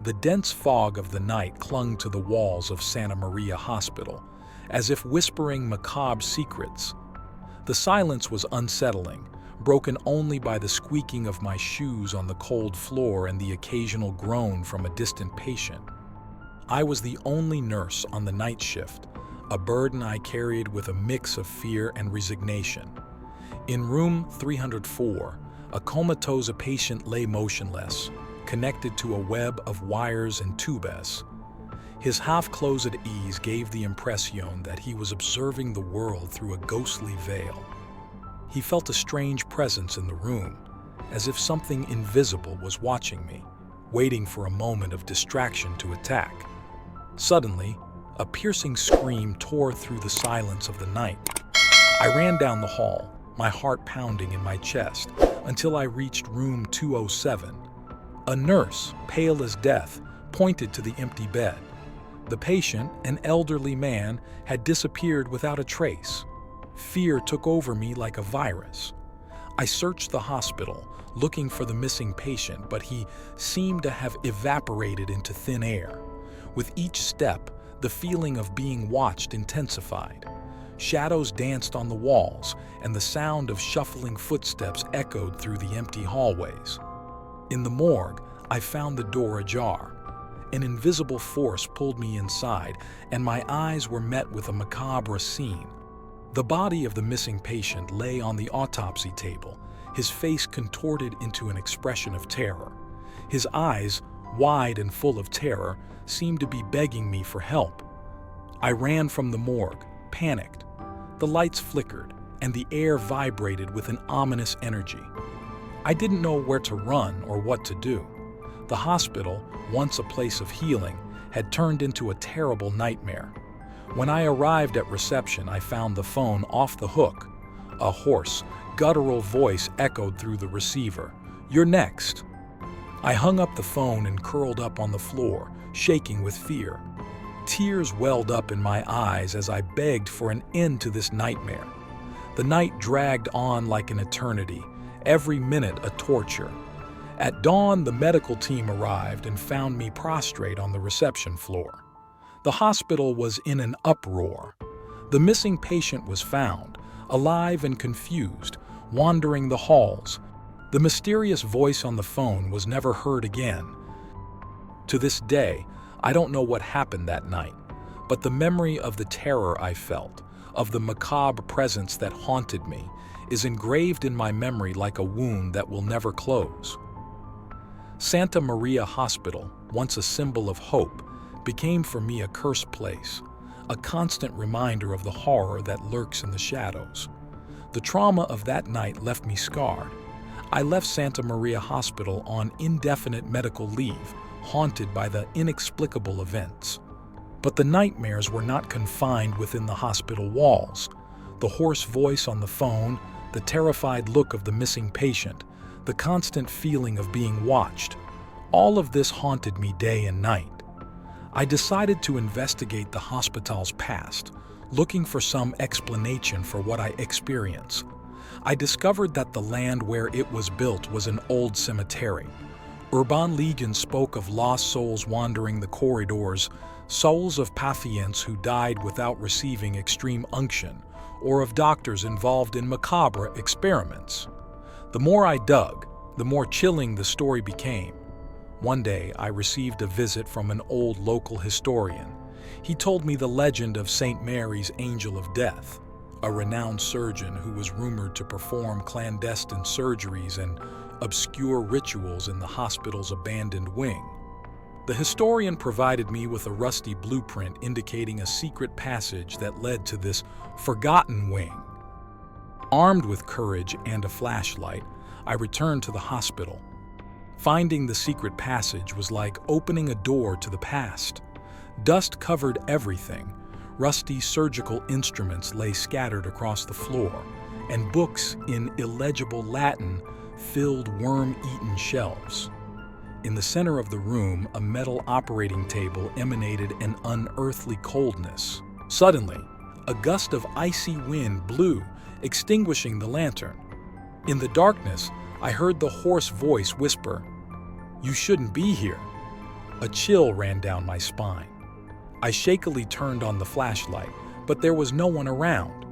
The dense fog of the night clung to the walls of Santa Maria Hospital, as if whispering macabre secrets. The silence was unsettling, broken only by the squeaking of my shoes on the cold floor and the occasional groan from a distant patient. I was the only nurse on the night shift, a burden I carried with a mix of fear and resignation. In room 304, a comatose patient lay motionless, connected to a web of wires and tubes. His half-closed eyes gave the impression that he was observing the world through a ghostly veil. He felt a strange presence in the room, as if something invisible was watching me, waiting for a moment of distraction to attack. Suddenly, a piercing scream tore through the silence of the night. I ran down the hall, my heart pounding in my chest, until I reached room 207. A nurse, pale as death, pointed to the empty bed. The patient, an elderly man, had disappeared without a trace. Fear took over me like a virus. I searched the hospital, looking for the missing patient, but he seemed to have evaporated into thin air. With each step, the feeling of being watched intensified. Shadows danced on the walls, and the sound of shuffling footsteps echoed through the empty hallways. In the morgue, I found the door ajar. An invisible force pulled me inside, and my eyes were met with a macabre scene. The body of the missing patient lay on the autopsy table, his face contorted into an expression of terror. His eyes, wide and full of terror, seemed to be begging me for help. I ran from the morgue, panicked. The lights flickered, and the air vibrated with an ominous energy. I didn't know where to run or what to do. The hospital, once a place of healing, had turned into a terrible nightmare. When I arrived at reception, I found the phone off the hook. A hoarse, guttural voice echoed through the receiver. "You're next." I hung up the phone and curled up on the floor, shaking with fear. Tears welled up in my eyes as I begged for an end to this nightmare. The night dragged on like an eternity, every minute a torture. At dawn, the medical team arrived and found me prostrate on the reception floor. The hospital was in an uproar. The missing patient was found, alive and confused, wandering the halls. The mysterious voice on the phone was never heard again. To this day, I don't know what happened that night, but the memory of the terror I felt, of the macabre presence that haunted me, is engraved in my memory like a wound that will never close. Santa Maria Hospital, once a symbol of hope, became for me a cursed place, a constant reminder of the horror that lurks in the shadows. The trauma of that night left me scarred. I left Santa Maria Hospital on indefinite medical leave, haunted by the inexplicable events. But the nightmares were not confined within the hospital walls. The hoarse voice on the phone, the terrified look of the missing patient, the constant feeling of being watched, all of this haunted me day and night. I decided to investigate the hospital's past, looking for some explanation for what I experienced. I discovered that the land where it was built was an old cemetery. Urban legend spoke of lost souls wandering the corridors, souls of patients who died without receiving extreme unction, or of doctors involved in macabre experiments. The more I dug, the more chilling the story became. One day, I received a visit from an old local historian. He told me the legend of St. Mary's Angel of Death, a renowned surgeon who was rumored to perform clandestine surgeries and obscure rituals in the hospital's abandoned wing. The historian provided me with a rusty blueprint indicating a secret passage that led to this forgotten wing. Armed with courage and a flashlight, I returned to the hospital. Finding the secret passage was like opening a door to the past. Dust covered everything. Rusty surgical instruments lay scattered across the floor, and books in illegible Latin filled worm-eaten shelves. In the center of the room, a metal operating table emanated an unearthly coldness. Suddenly, a gust of icy wind blew, extinguishing the lantern. In the darkness, I heard the hoarse voice whisper, "You shouldn't be here." A chill ran down my spine. I shakily turned on the flashlight, but there was no one around.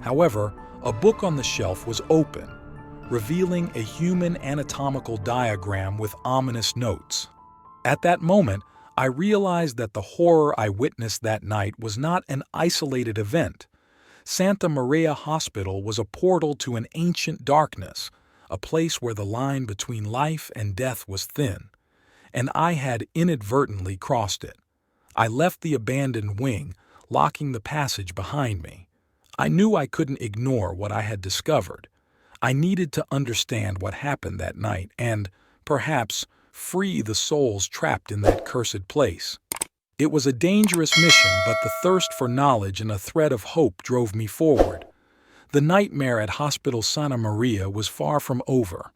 However, a book on the shelf was open, revealing a human anatomical diagram with ominous notes. At that moment, I realized that the horror I witnessed that night was not an isolated event. Santa Maria Hospital was a portal to an ancient darkness, a place where the line between life and death was thin, and I had inadvertently crossed it. I left the abandoned wing, locking the passage behind me. I knew I couldn't ignore what I had discovered. I needed to understand what happened that night and, perhaps, free the souls trapped in that cursed place. It was a dangerous mission, but the thirst for knowledge and a thread of hope drove me forward. The nightmare at Hospital Santa Maria was far from over.